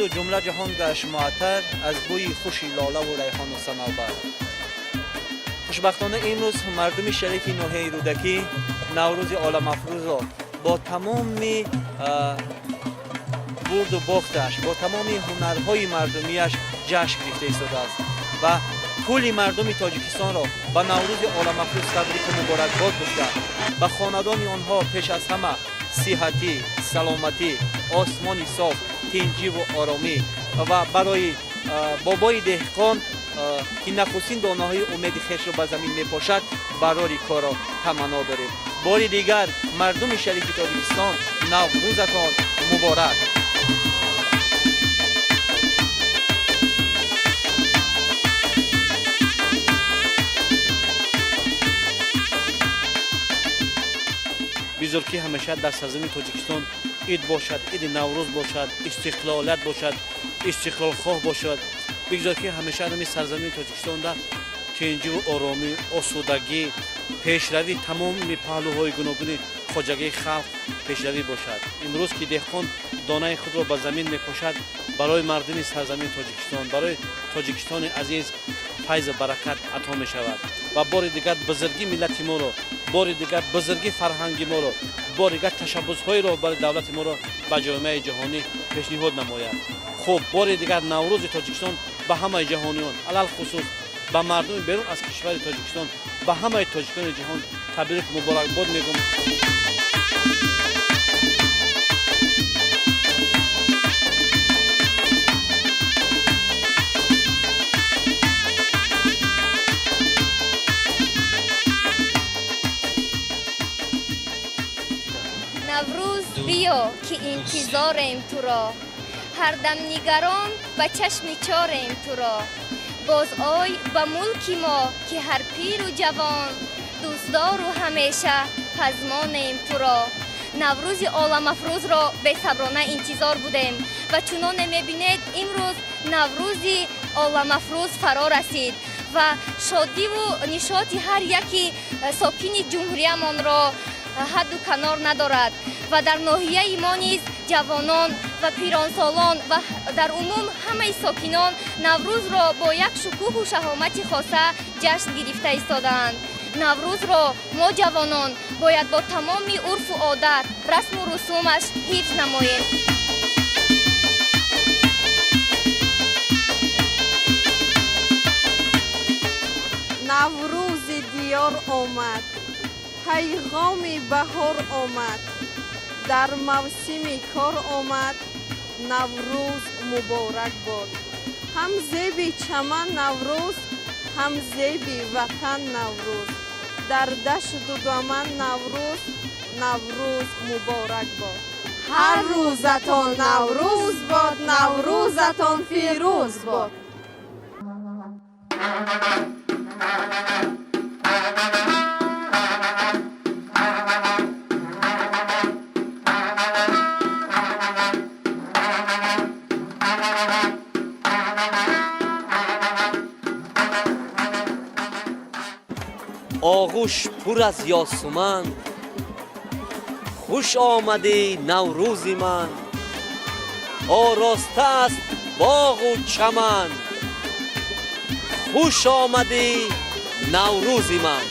و جمله جهان گشت معطر از بوی خوشی لاله و ریحان و صنوبر. خوشبختانه امروز مردم شریف ناحیه رودکی نوروز عالم افروز را با تمام برد و باختش، با تمام هنرهای مردمیش جشن گرفته ایستاده است و کل مردم تاجیکستان را به نوروز عالم افروز تبریک و مبارکباد گفته و خاندان آنها پیش از همه صحتی، سلامتی، آسمانی صاف، تنجی و آرامی و برای بابای دهقان که نخستین دانه‌های امید خویش را به زمین می‌پاشد برای کار را تمنا داریم. بار دیگر مردم شریف تاجیکستان نوروزتان مبارک. بزرگی همیشه در سرزمین تاجیکستان عید باشد، عید نوروز باشد، استقلالت باشد، استقلال خواه باشد. بگذار همیشه در سرزمین تاجیکستان در تنجی و آرامی، آسودگی، پیشروی تمام پهلوهای گوناگون خواجگی خلق پیشروی باشد. امروز که دهقان دانه خود را به زمین می‌پاشد برای مردم سرزمین تاجیکستان، برای تاجیکستان عزیز فیض و برکت عطا می‌شود و بار دیگر بزرگی ملت ما را، بار دیگر بزرگی فرهنگ ما را، بار دیگر تشبث‌های را برای دولت ما را به جامعه جهانی پیشنهاد نماید. خب بار دیگر نوروز تاجیکستان به همه جهانیان، علل خصوص به مردم بیرون از کشور تاجیکستان، به همه تاجیکان جهان تبریک مبارکباد میگم. نوروز بیا که انتظاریم تو را، هر دم نگران به چشم چاریم تو را. باز آی به ملک ما که هر پیر و جوان دوستدار و همیشه پزمانیم تو را. نوروز عالم افروز را بی‌صبرانه انتظار بودیم و چنان می‌بینید امروز نوروز عالم افروز فرا رسید و شادی و نشاط هر یکی ساکن جمهوریمان را حد و کنار ندارد و در ناحیه ما نیز جوانان و پیرانسالان و در عموم همه ساکنان نوروز را با یک شکوه و شهامت خاصه جشن گرفته ایستادند. نوروز را ما جوانان باید با تمام عرف و عادت، رسم و رسومش حفظ نماییم. نوروز دیار آمد، پیغام بهار آمد، در موسم کار آمد، نوروز مبارک باد. هم زیب چمن نوروز، هم زیب وطن نوروز، در دشت و دامن نوروز، نوروز مبارک باد. هر روزتان نوروز باد، نوروزتان فیروز باد. آغوش پر از یاسمن، خوش آمدی نوروز من، آراسته است باغ و چمن، خوش آمدی نوروز من.